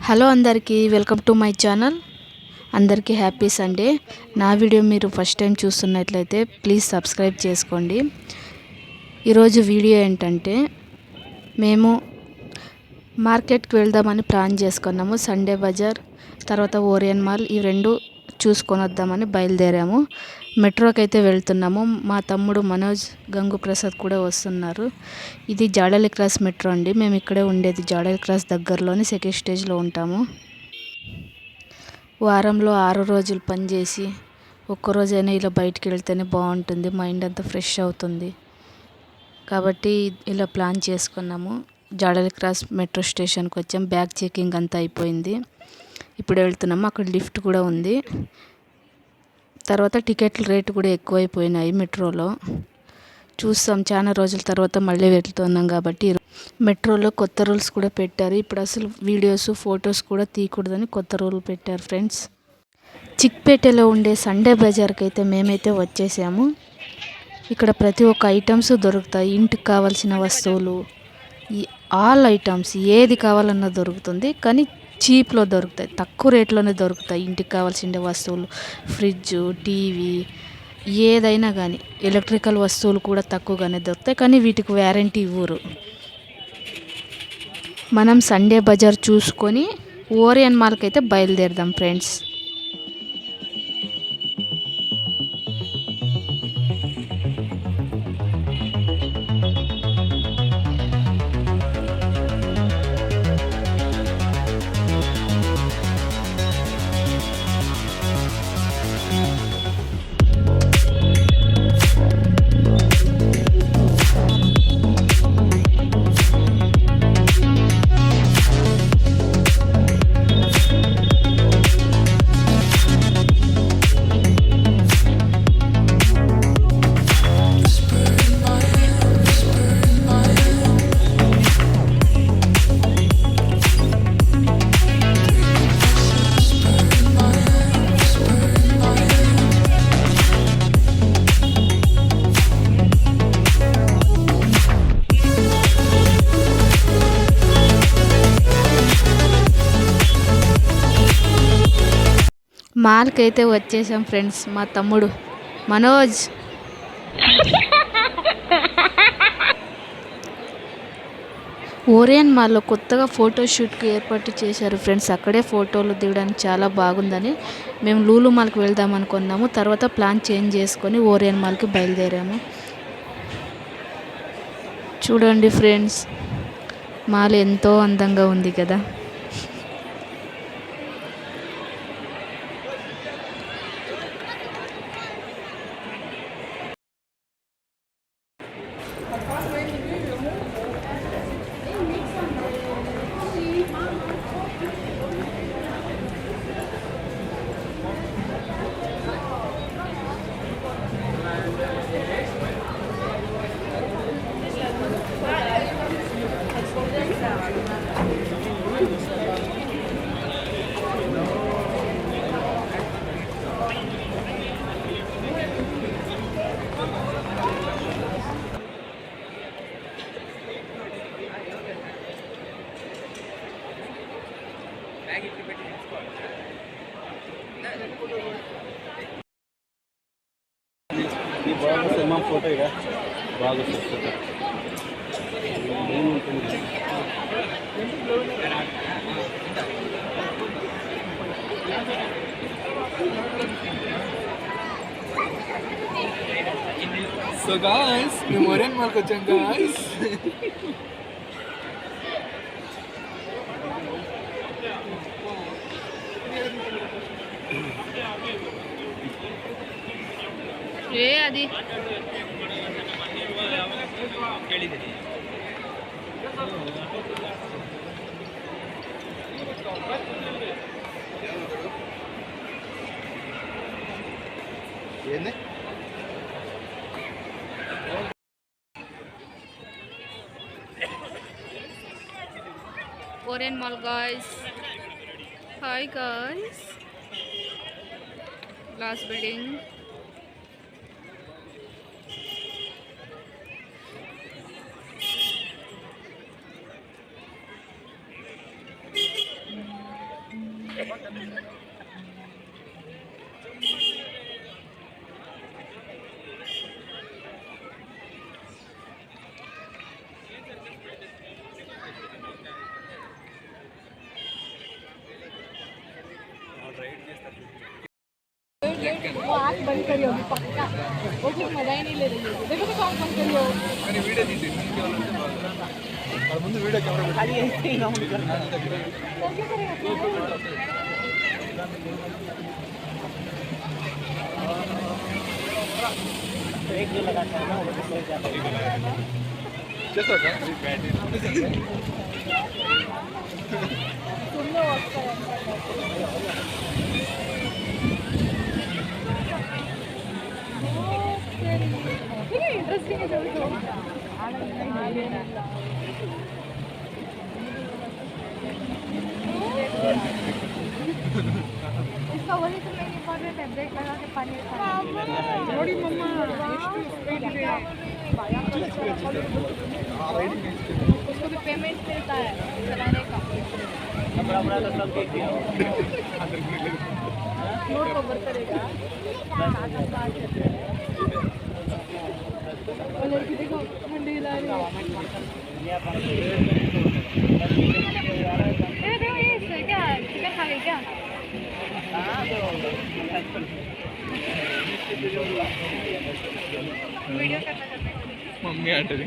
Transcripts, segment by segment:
Hello అందరికీ welcome to my channel. అందరికీ happy Sunday. నా వీడియో మీరు ఫస్ట్ టైం చూస్తున్నట్లయితే ప్లీజ్ సబ్స్క్రైబ్ చేసుకోండి. ఈరోజు వీడియో ఏంటంటే మేము మార్కెట్కి వెళ్దామని ప్లాన్ చేసుకున్నాము. సండే బజార్ తర్వాత ఓరియన్ మాల్ ఈ రెండు చూసుకొని వద్దామని బయలుదేరాము. మెట్రోకి అయితే వెళ్తున్నాము. మా తమ్ముడు మనోజ్, గంగు ప్రసాద్ కూడా వస్తున్నారు. ఇది జాడలి క్రాస్ మెట్రో అండి. మేము ఇక్కడే ఉండేది జాడలి క్రాస్ దగ్గరలోని సెకండ్ స్టేజ్లో ఉంటాము. వారంలో 6 రోజులు పనిచేసి ఒక్కరోజైనా ఇలా బయటికి వెళ్తేనే బాగుంటుంది, మైండ్ అంతా ఫ్రెష్ అవుతుంది. కాబట్టి ఇలా ప్లాన్ చేసుకున్నాము. జాడలి క్రాస్ మెట్రో స్టేషన్కి వచ్చాం. బ్యాగ్ చెకింగ్ అంతా అయిపోయింది. ఇప్పుడు వెళ్తున్నాము. అక్కడ లిఫ్ట్ కూడా ఉంది. తర్వాత టికెట్ల రేటు కూడా ఎక్కువైపోయినాయి మెట్రోలో. చూస్తాం, చాలా రోజుల తర్వాత మళ్ళీ వెళ్తున్నాం కాబట్టి. మెట్రోలో కొత్త రూల్స్ కూడా పెట్టారు. ఇప్పుడు అసలు వీడియోస్ ఫొటోస్ కూడా తీయకూడదని కొత్త రూల్ పెట్టారు ఫ్రెండ్స్. చిక్పేటలో ఉండే సండే బజార్కి అయితే మేమైతే వచ్చేసాము. ఇక్కడ ప్రతి ఒక్క ఐటమ్స్ దొరుకుతాయి. ఇంటికి కావాల్సిన వస్తువులు, ఆల్ ఐటమ్స్ ఏది కావాలన్నా దొరుకుతుంది. కానీ చీప్లో దొరుకుతాయి, తక్కువ రేట్లోనే దొరుకుతాయి. ఇంటికి కావాల్సిన వస్తువులు, ఫ్రిడ్జ్, టీవీ, ఏదైనా కానీ ఎలక్ట్రికల్ వస్తువులు కూడా తక్కువగానే దొరుకుతాయి. కానీ వీటికి వ్యారంటీ ఇవ్వరు. మనం సండే బజార్ చూసుకొని ఓరియన్ మాల్కి అయితే బయలుదేరదాం ఫ్రెండ్స్. మాల్కి అయితే వచ్చేసాం ఫ్రెండ్స్. మా తమ్ముడు మనోజ్ ఓరియన్ మాల్లో కొత్తగా ఫోటోషూట్కి ఏర్పాటు చేశారు ఫ్రెండ్స్. అక్కడే ఫోటోలు దిగడానికి చాలా బాగుందని మేము లూలు మాల్కి వెళ్దాం అనుకున్నాము. తర్వాత ప్లాన్ చేంజ్ చేసుకొని ఓరియన్ మాల్కి బయలుదేరాము. చూడండి ఫ్రెండ్స్, మాల్ ఎంతో అందంగా ఉంది కదా. బాగా ఫోటో ఇక బాగా ఫోటో సో గాయ్స్, మేము ఓరియన్ మాల్కి వచ్చాం గాయ్స్. అది ఏంది Orion mall guys. Hi guys, glass building. वो आँख बंद करियो पक्का वो कुछ मजा ही नहीं ले रही है देखो तो आँख बंद करियो కానీ వీడియో తీసి వాళ్ళ ముందు వీడియో కెమెరా చేస్తాక सुनने वस्ताय इंटरेस्टिंग है चलो इसका वही तो मेन इम्पोर्टेंट है ब्रेक लगा के पानी थोड़ी मम्मा उसको भी पेमेंट मिलता है चलाने का नोट कवर करेगा और लड़की देखो ठंडी ला रही है ये क्या चिकन खा गई क्या वीडियो करना चाहते हैं మమ్మీ అంటది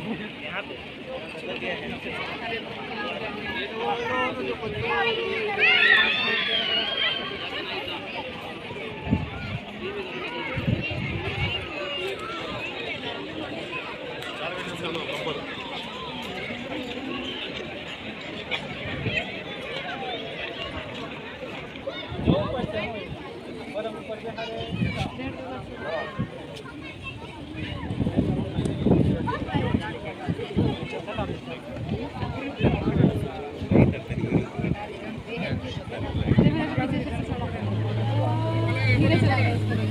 धीरे चला गया इस तरह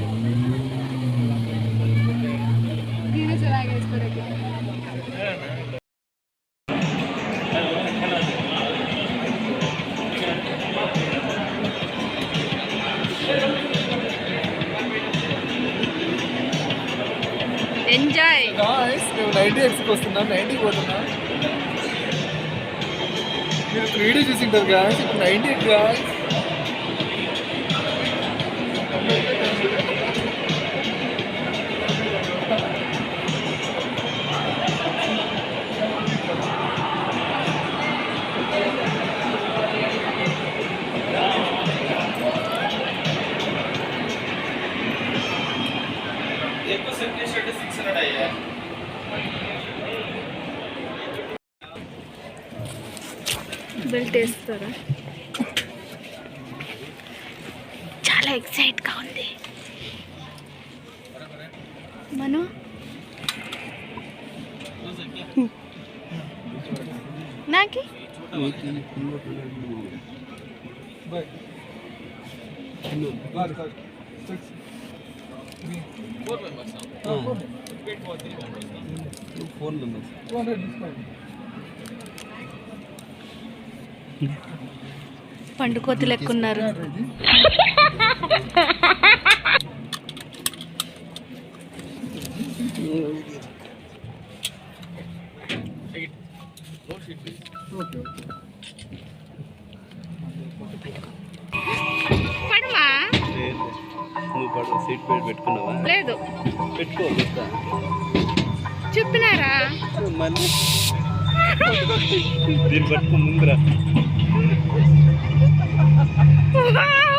धीरे चला गया इस तरह के ఎంజాయ్ గాయ్స్ మేము 90x వస్తున్నాం 90 పోతున్నా మీరు 3D చూసింటారు గాయ్స్ ఇప్పుడు 90 గాయ్స్ బెల్ట్ వేస్తారా చాలా ఎక్సైట్గా ఉంది మను నాకి ఫోన్ నెంబర్ పండుకోతి లెక్కున్నారు పడమా నువ్వు పడు సీట్ బెల్ట్ పెట్టుకున్నావా లేదు పెట్టుకో చెప్పినారా మళ్ళీ దీన్ని పట్టుకో ముందురా వావ్